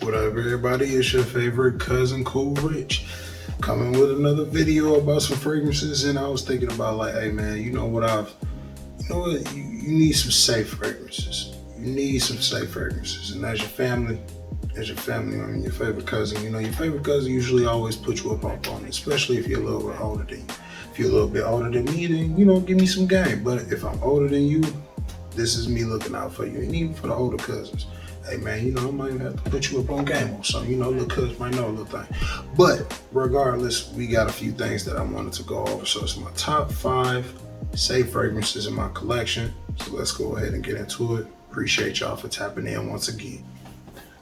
What up, everybody? It's your favorite cousin, Kool Rich, coming with another video about some fragrances. And I was thinking about, like, hey man, you know what? You need some safe fragrances. You need some safe fragrances. And as your family, I mean, your favorite cousin, your favorite cousin usually always puts you up on it, especially if you're a little bit older than you. If you're a little bit older than me, then, give me some game. But if I'm older than you, this is me looking out for you. And even for the older cousins. Hey man, I might even have to put you up on game or something. Little cuz might know a little thing. But regardless, we got a few things that I wanted to go over. So it's my top 5 safe fragrances in my collection. So let's go ahead and get into it. Appreciate y'all for tapping in once again.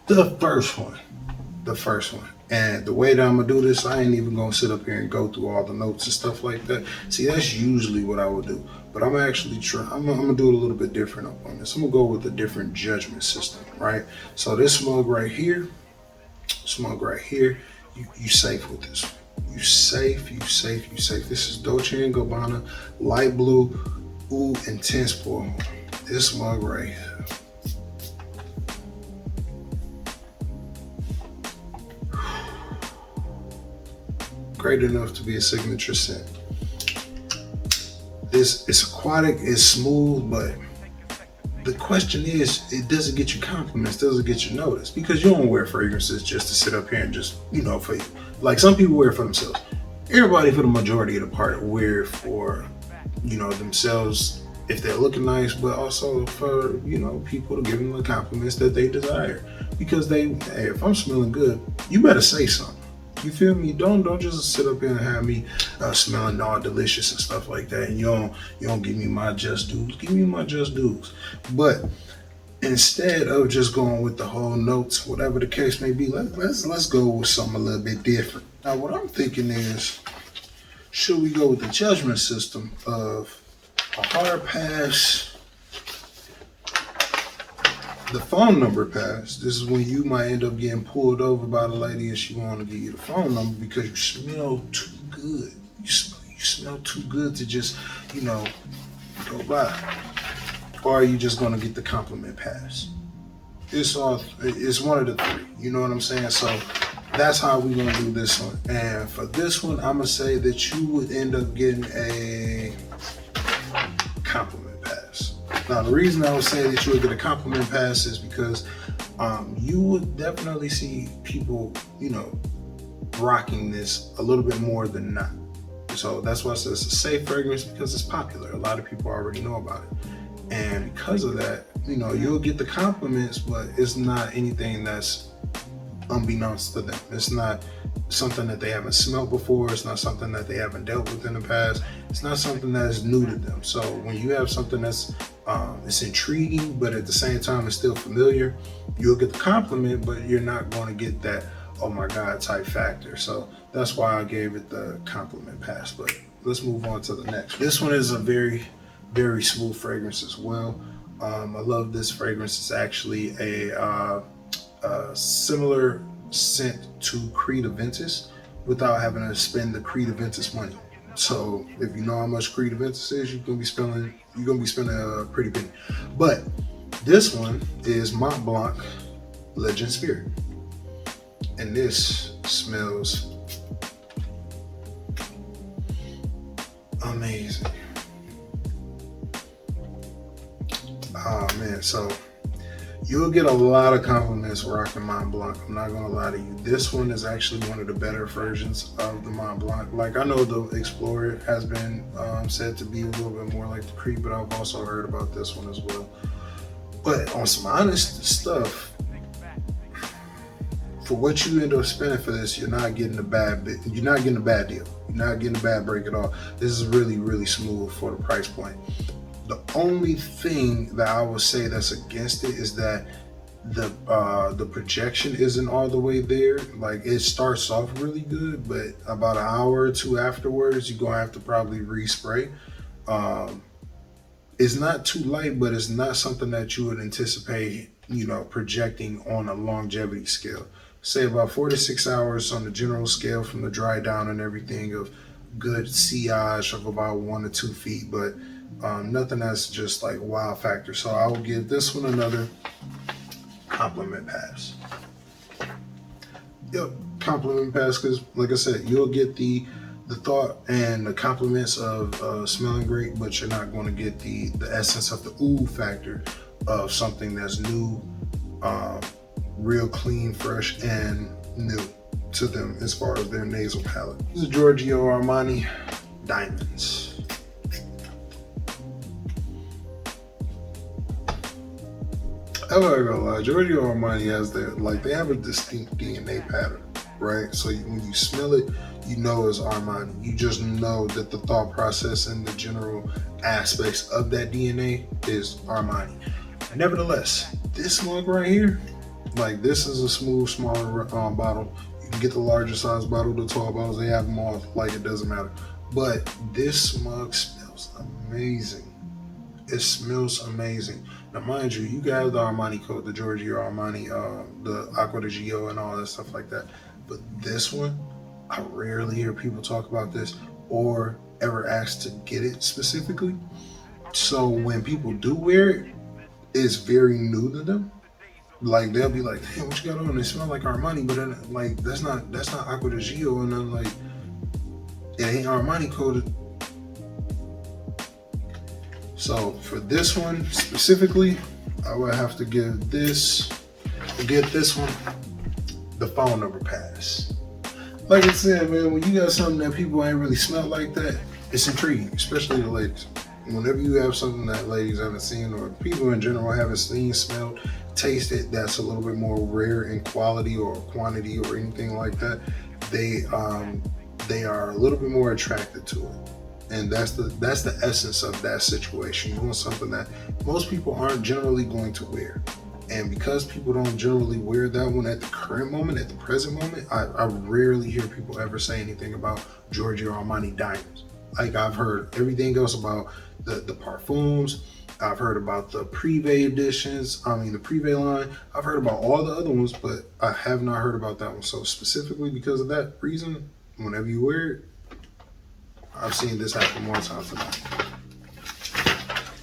The first one. And the way that I'm gonna do this, I ain't even gonna sit up here and go through all the notes and stuff like that. See, that's usually what I would do. But I'm actually I'm gonna do it a little bit different up on this. I'm gonna go with a different judgment system, right? So this smug right here, you safe with this. You safe. This is Dolce & Gabbana, light blue, Oud Intense Pour. This smug right here. Great enough to be a signature scent. It's aquatic, it's smooth, but the question is, it doesn't get you compliments, doesn't get you noticed, because you don't wear fragrances just to sit up here and just, for you. Like some people wear it for themselves. Everybody, for the majority of the part, wear it for, themselves if they're looking nice, but also for, people to give them the compliments that they desire. Because hey, if I'm smelling good, you better say something. You feel me? Don't just sit up here and have me smelling all delicious and stuff like that. And you don't give me my just dues. Give me my just dues. But instead of just going with the whole notes, whatever the case may be, let's go with something a little bit different. Now, what I'm thinking is, should we go with the judgment system of a hard pass? The phone number pass. This is when you might end up getting pulled over by the lady and she want to give you the phone number because you smell too good. You smell too good to just, go by. Or are you just gonna get the compliment pass? It's one of the three. You know what I'm saying? So that's how we're gonna do this one. And for this one, I'm gonna say that you would end up getting a compliment. Now, the reason I would say that you would get a compliment pass is because you would definitely see people, rocking this a little bit more than not. So that's why I said it's a safe fragrance, because it's popular. A lot of people already know about it. And because of that, you'll get the compliments, but it's not anything that's unbeknownst to them. It's not something that they haven't smelled before. It's not something that they haven't dealt with in the past. It's not something that is new to them. So when you have something that's it's intriguing, but at the same time it's still familiar, you'll get the compliment, but you're not going to get that oh my god type factor. So that's why I gave it the compliment pass. But let's move on to the next. This one is a very, very smooth fragrance as well. I love this fragrance. It's actually a similar scent to Creed Aventus without having to spend the Creed Aventus money. So if you know how much Creed Aventus is, you're gonna be spending a pretty penny. But this one is Mont Blanc Legend Spirit, and this smells amazing. Oh man, so you'll get a lot of compliments rocking Mont Blanc. I'm not gonna lie to you. This one is actually one of the better versions of the Mont Blanc. Like, I know the Explorer has been said to be a little bit more like the Creed, but I've also heard about this one as well. But on some honest stuff, for what you end up spending for this, you're not getting a bad deal. You're not getting a bad break at all. This is really, really smooth for the price point. The only thing that I would say that's against it is that the projection isn't all the way there. Like, it starts off really good, but about an hour or two afterwards, you're gonna have to probably respray. It's not too light, but it's not something that you would anticipate, projecting on a longevity scale. Say about 4 to 6 hours on the general scale from the dry down and everything, of good sillage of about 1 to 2 feet, but nothing that's just like wow factor. So I will give this one another compliment pass. Yep, compliment pass, because like I said, you'll get the thought and the compliments of smelling great, but you're not going to get the essence of the ooh factor of something that's new, um, real clean, fresh, and new to them as far as their nasal palate. This is Giorgio Armani Diamonds. I'm not gonna lie, Giorgio Armani has they have a distinct DNA pattern, right? So when you smell it, you know it's Armani. You just know that the thought process and the general aspects of that DNA is Armani. Nevertheless, this mug right here, like this is a smooth, smaller bottle. You can get the larger size bottle, the tall bottles. They have them all. Like it doesn't matter. But this mug smells amazing. It smells amazing. Now, mind you, you got the Armani coat, the Giorgio Armani, the Acqua di Gio, and all that stuff like that. But this one, I rarely hear people talk about this or ever ask to get it specifically. So when people do wear it, it's very new to them. Like they'll be like, "Hey, what you got on? They smell like Armani," but then like that's not Acqua di Gio, and I'm like, it ain't Armani coated. So for this one specifically, I would have to give this one the phone number pass. Like I said, man, when you got something that people ain't really smelled like that, it's intriguing, especially the ladies. Whenever you have something that ladies haven't seen or people in general haven't seen, smelled, tasted, that's a little bit more rare in quality or quantity or anything like that, they are a little bit more attracted to it. And that's the essence of that situation. You want something that most people aren't generally going to wear. And because people don't generally wear that one at the current moment, at the present moment, I rarely hear people ever say anything about Giorgio Armani diamonds. Like I've heard everything else about the parfums. I've heard about the Privé editions. I mean the Privé line. I've heard about all the other ones, but I have not heard about that one. So specifically because of that reason, whenever you wear it, I've seen this happen more times than not.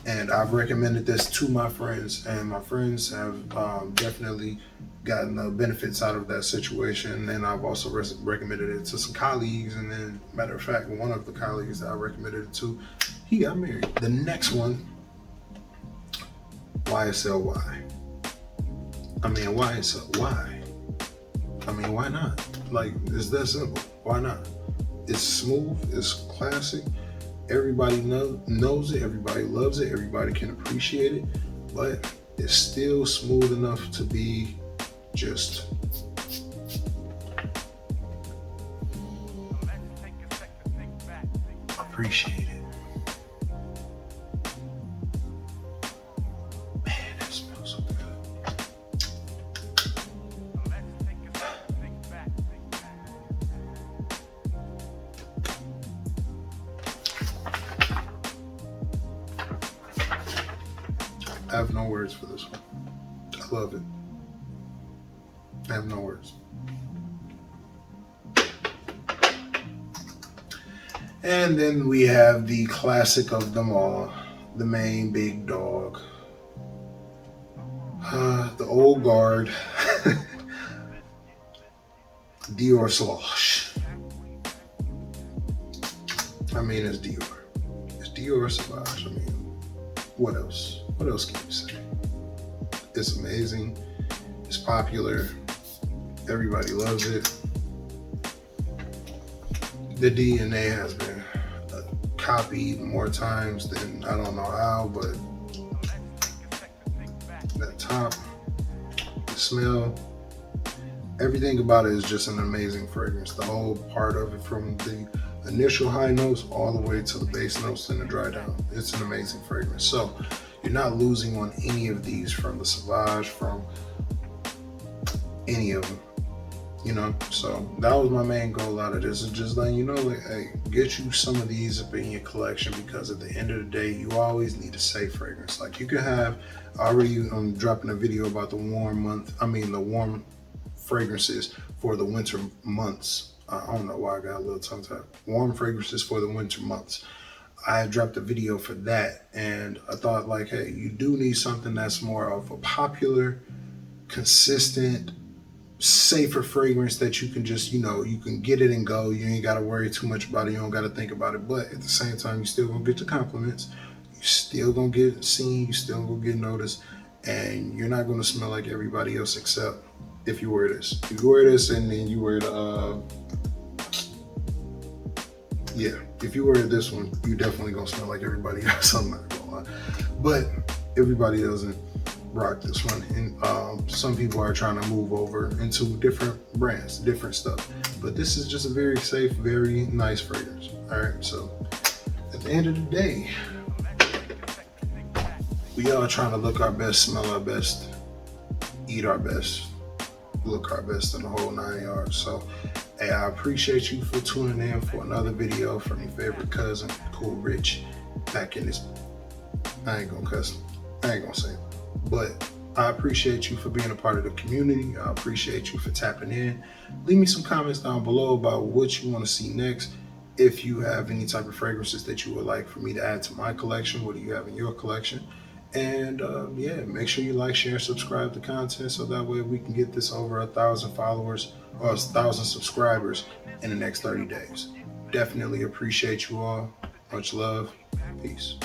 And I've recommended this to my friends, and my friends have definitely gotten the benefits out of that situation. And I've also recommended it to some colleagues. And then, matter of fact, one of the colleagues that I recommended it to, he got married. The next one, YSLY. I mean, YSL, why? I mean, why not? Like, it's that simple. Why not? It's smooth, it's classic. Everybody knows it, everybody loves it, everybody can appreciate it, but it's still smooth enough to be just appreciated. Man, that smells so good. I have no words for this one. I love it. I have no words. And then we have the classic of them all, the main big dog, the old guard, Dior Slosh. I mean, it's Dior. It's Dior Sauvage. I mean, what else? What else can you say? It's amazing. It's popular. Everybody loves it. The DNA has been copied more times than I don't know how, but that top, the smell, everything about it is just an amazing fragrance. The whole part of it, from the initial high notes all the way to the base notes and the dry down, it's an amazing fragrance. So you're not losing on any of these, from the Sauvage, from any of them, you know. So that was my main goal out of this, is just letting you know, like, hey, get you some of these up in your collection, because at the end of the day, you always need a safe fragrance. Like, you can have, already I'm dropping a video about the warm fragrances for the winter months. I don't know why I got a little tongue tied. Warm fragrances for the winter months. I dropped a video for that, and I thought, like, hey, you do need something that's more of a popular, consistent, safer fragrance that you can just, you can get it and go. You ain't got to worry too much about it. You don't got to think about it. But at the same time, you still gonna get the compliments. You still gonna get seen. You still gonna get noticed, and you're not gonna smell like everybody else except if you wear this. If you wear this and then you wear the yeah, if you wear this one, you definitely gonna smell like everybody else. I'm not gonna lie, but everybody doesn't rock this one, and some people are trying to move over into different brands, different stuff. But this is just a very safe, very nice fragrance. All right, so at the end of the day, we all trying to look our best, smell our best, eat our best, look our best in the whole 9 yards. So, hey, I appreciate you for tuning in for another video from your favorite cousin, Kool Rich, back in this. I ain't gonna cuss. I ain't gonna say it. But I appreciate you for being a part of the community. I appreciate you for tapping in. Leave me some comments down below about what you want to see next. If you have any type of fragrances that you would like for me to add to my collection, what do you have in your collection? And yeah, make sure you like, share, and subscribe to content so that way we can get this over 1,000 followers or 1,000 subscribers in the next 30 days. Definitely appreciate you all. Much love. Peace.